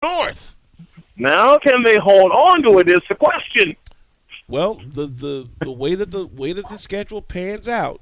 North. Now, can they hold on to it is the question. Well, the way that the schedule pans out,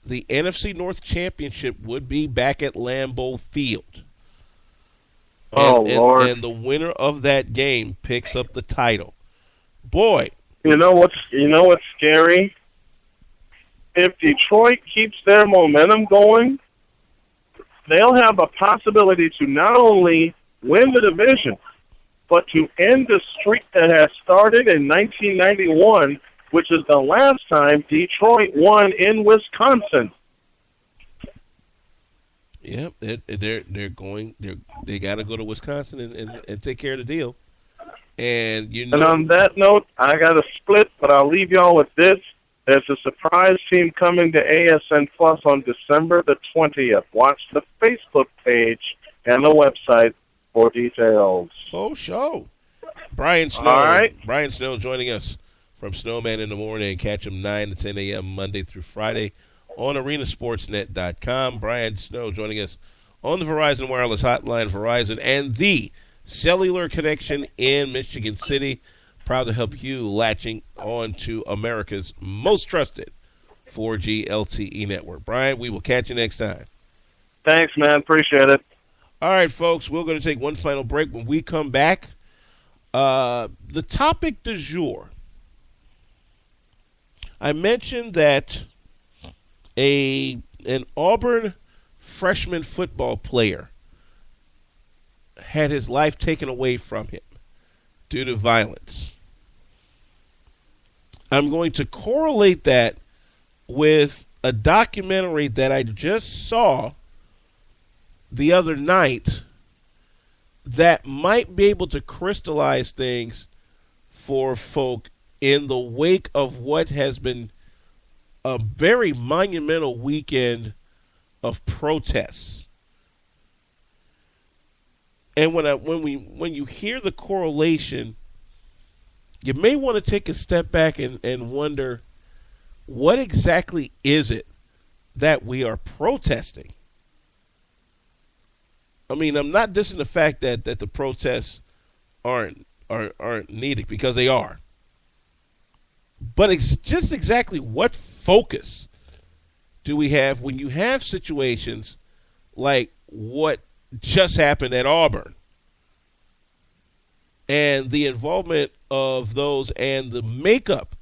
the NFC North Championship would be back at Lambeau Field. Lord! And the winner of that game picks up the title. Boy, you know what's scary? If Detroit keeps their momentum going, they'll have a possibility to not only win the division, but to end the streak that has started in 1991, which is the last time Detroit won in Wisconsin. Yep, they got to go to Wisconsin and take care of the deal. And And on that note, I got a split, but I'll leave y'all with this. There's a surprise team coming to ASN Plus on December the 20th. Watch the Facebook page and the website for details. Show. Brian Snow. All right. Brian Snow joining us from Snowman in the Morning. Catch him 9 to 10 a.m. Monday through Friday on arenasportsnet.com. Brian Snow joining us on the Verizon Wireless Hotline, Verizon, and the cellular connection in Michigan City. Proud to help you latching on to America's most trusted 4G LTE network. Brian, we will catch you next time. Thanks, man. Appreciate it. All right, folks, we're going to take one final break. When we come back, the topic du jour. I mentioned that an Auburn freshman football player had his life taken away from him due to violence. I'm going to correlate that with a documentary that I just saw the other night that might be able to crystallize things for folk in the wake of what has been a very monumental weekend of protests. And when you hear the correlation, you may want to take a step back and wonder, what exactly is it that we are protesting? I mean, I'm not dissing the fact that the protests aren't needed, because they are. But it's just exactly what focus do we have when you have situations like what just happened at Auburn, and the involvement of those and the makeup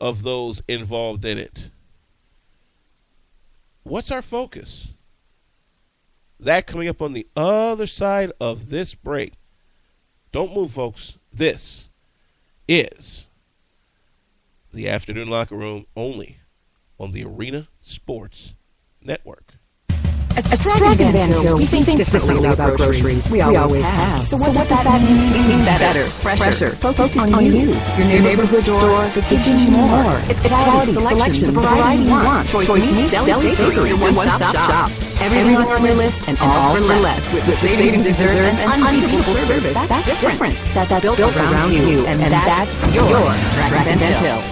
of those involved in it? What's our focus? That coming up on the other side of this break. Don't move, folks. This is the Afternoon Locker Room, only on the Arena Sports Network. At Strag and Van we think differently about groceries. We always have. So what does that mean? Better, fresher, focused on you, your neighborhood store, that gives you more. It's quality, selection, the variety you want. Choice meats, deli, bakery, your one-stop shop. Everything on your list and all for less. With the savings you deserve and unbeatable service. That's different. That's built around you, and that's your Strag and Van.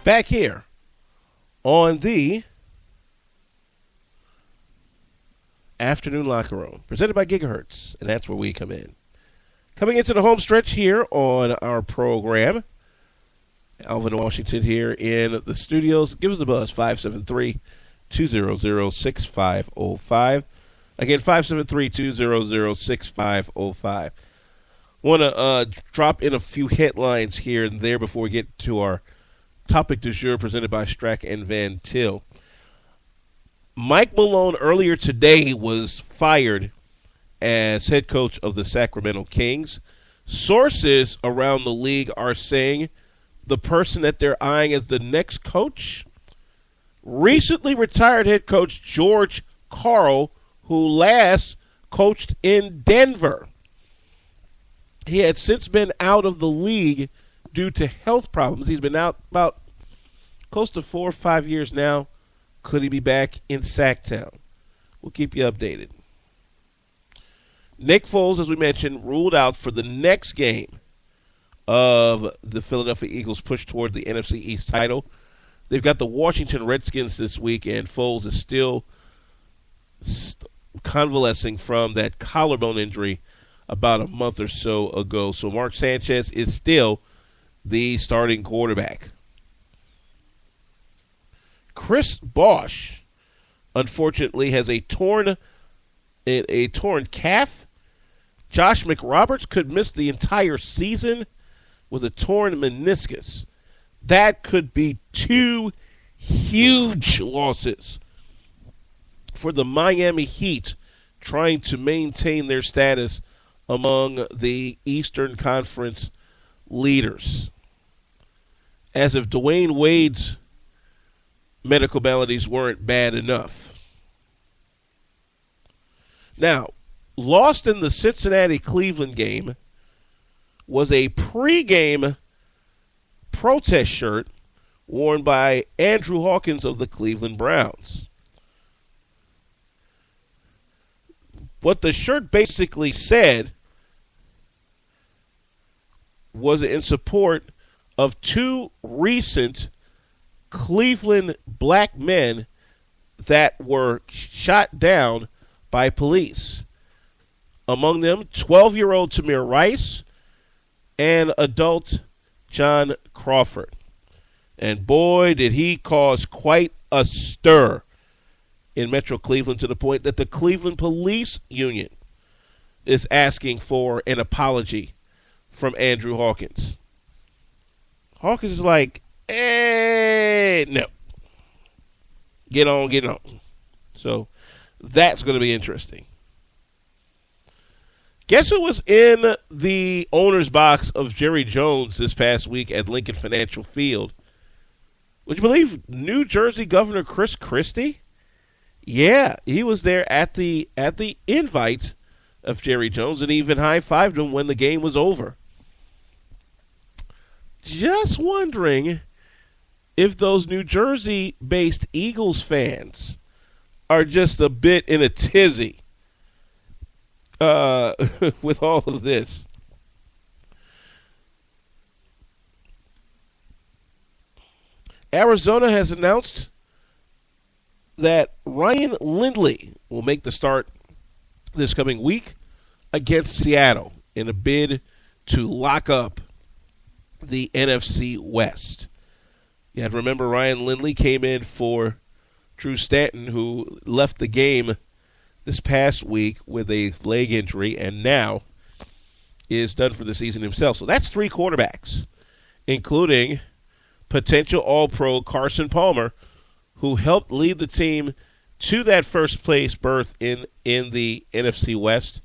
Back here on the Afternoon Locker Room, presented by Gigahertz, and that's where we come in. Coming into the home stretch here on our program, Alvin Washington here in the studios. Give us a buzz, 573-200-6505. Again, 573-200-6505. Want to drop in a few headlines here and there before we get to our topic du jour, presented by Strack and Van Til. Mike Malone earlier today was fired as head coach of the Sacramento Kings. Sources around the league are saying the person that they're eyeing as the next coach, recently retired head coach George Karl, who last coached in Denver. He had since been out of the league due to health problems. He's been out about close to 4 or 5 years now. Could he be back in Sacktown? We'll keep you updated. Nick Foles, as we mentioned, ruled out for the next game of the Philadelphia Eagles' push toward the NFC East title. They've got the Washington Redskins this week, and Foles is still convalescing from that collarbone injury about a month or so ago. So Mark Sanchez is still the starting quarterback. Chris Bosh, unfortunately, has a torn calf. Josh McRoberts could miss the entire season with a torn meniscus. That could be 2 huge losses for the Miami Heat trying to maintain their status among the Eastern Conference leaders. As if Dwayne Wade's medical maladies weren't bad enough. Now, lost in the Cincinnati-Cleveland game was a pregame protest shirt worn by Andrew Hawkins of the Cleveland Browns. What the shirt basically said was in support of 2 recent Cleveland black men that were shot down by police. Among them, 12-year-old Tamir Rice and adult John Crawford. And boy, did he cause quite a stir in Metro Cleveland, to the point that the Cleveland Police Union is asking for an apology from Andrew Hawkins. Hawkins is like, no. Get on. So that's going to be interesting. Guess who was in the owner's box of Jerry Jones this past week at Lincoln Financial Field? Would you believe New Jersey Governor Chris Christie? Yeah, he was there at the invite of Jerry Jones and even high-fived him when the game was over. Just wondering if those New Jersey-based Eagles fans are just a bit in a tizzy with all of this. Arizona has announced that Ryan Lindley will make the start this coming week against Seattle in a bid to lock up the NFC West. You have to remember Ryan Lindley came in for Drew Stanton, who left the game this past week with a leg injury and now is done for the season himself. So that's 3 quarterbacks, including potential All-Pro Carson Palmer, who helped lead the team to that first-place berth in the NFC West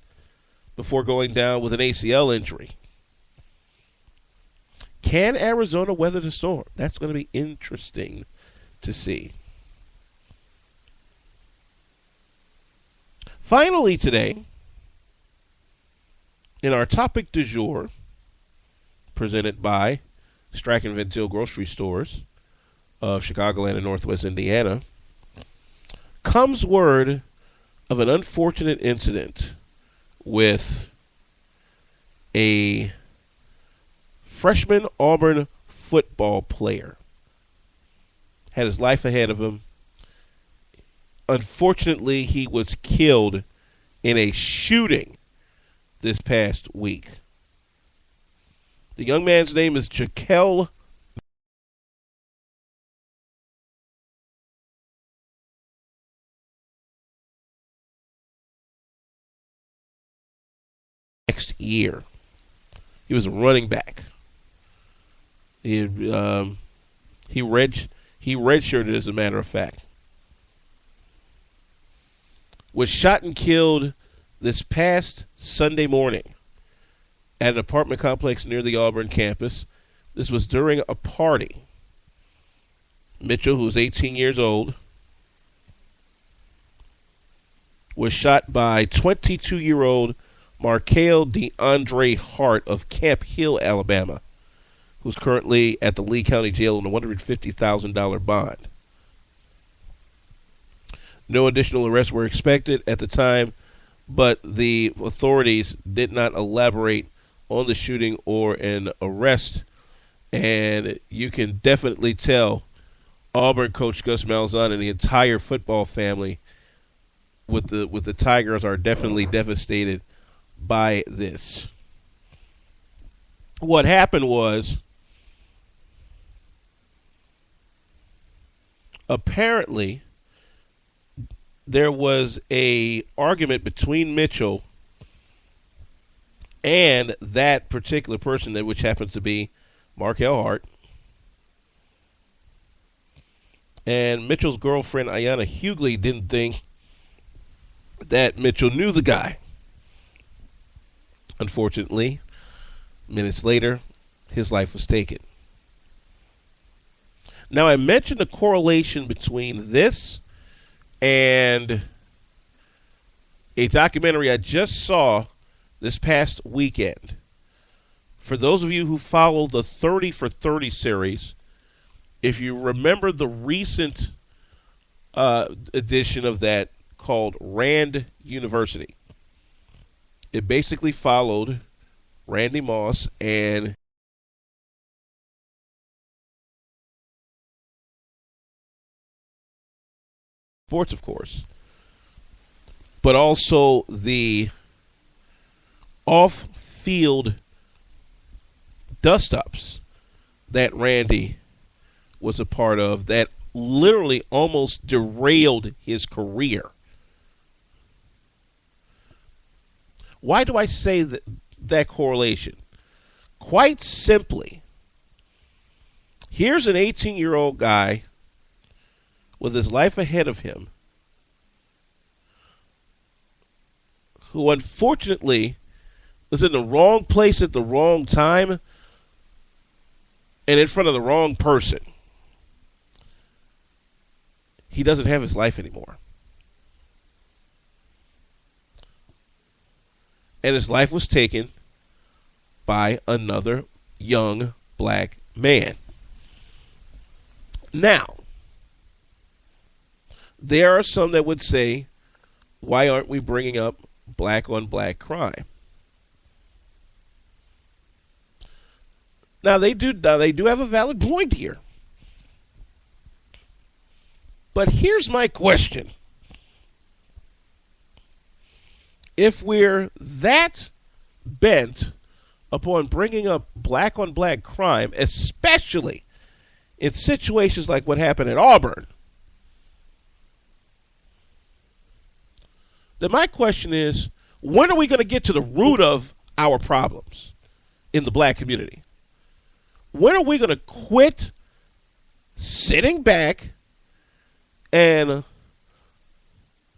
before going down with an ACL injury. Can Arizona weather the storm? That's going to be interesting to see. Finally today, in our topic du jour, presented by Strack and Ventil Grocery Stores of Chicagoland and Northwest Indiana, comes word of an unfortunate incident with a freshman Auburn football player. Had his life ahead of him. Unfortunately, he was killed in a shooting this past week. The young man's name is Jaquel next year. He was a running back. He redshirted, as a matter of fact. Was shot and killed this past Sunday morning at an apartment complex near the Auburn campus. This was during a party. Mitchell, who was 18 years old, was shot by 22-year-old Markel DeAndre Hart of Camp Hill, Alabama, who's currently at the Lee County Jail on a $150,000 bond. No additional arrests were expected at the time, but the authorities did not elaborate on the shooting or an arrest. And you can definitely tell Auburn coach Gus Malzahn and the entire football family with the Tigers are definitely devastated by this. What happened was, apparently there was a argument between Mitchell and that particular person, which happens to be Markel Hart. And Mitchell's girlfriend, Ayanna Hughley, didn't think that Mitchell knew the guy. Unfortunately, minutes later, his life was taken. Now, I mentioned the correlation between this and a documentary I just saw this past weekend. For those of you who follow the 30 for 30 series, if you remember the recent edition of that called Rand University, it basically followed Randy Moss and sports, of course, but also the off-field dust-ups that Randy was a part of that literally almost derailed his career. Why do I say that correlation? Quite simply, here's an 18-year-old guy with his life ahead of him who unfortunately was in the wrong place at the wrong time and in front of the wrong person. He doesn't have his life anymore. And his life was taken by another young black man. Now, there are some that would say, why aren't we bringing up black on black crime? Now, they do have a valid point here. But here's my question. If we're that bent upon bringing up black on black crime, especially in situations like what happened at Auburn, then my question is, when are we going to get to the root of our problems in the black community? When are we going to quit sitting back and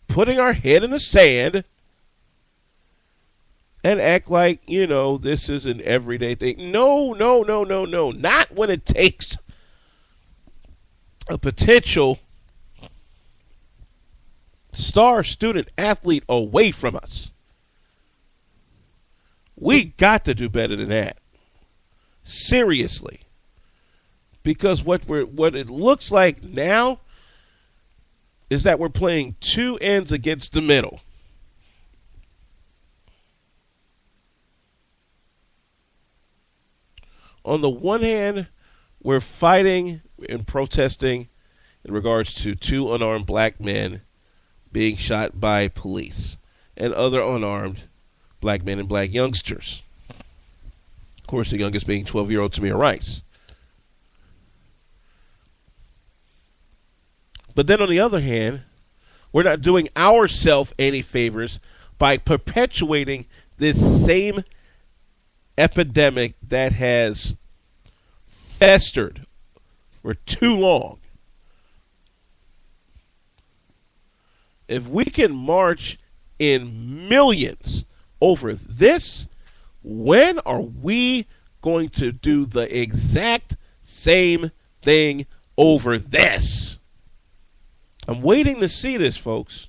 putting our head in the sand and act like, this is an everyday thing? No. Not when it takes a potential star student athlete away from us. We got to do better than that. Seriously. Because what it looks like now is that we're playing two ends against the middle. On the one hand, we're fighting and protesting in regards to two unarmed black men being shot by police and other unarmed black men and black youngsters. Of course, the youngest being 12-year-old Tamir Rice. But then on the other hand, we're not doing ourselves any favors by perpetuating this same epidemic that has festered for too long. If we can march in millions over this, when are we going to do the exact same thing over this? I'm waiting to see this, folks.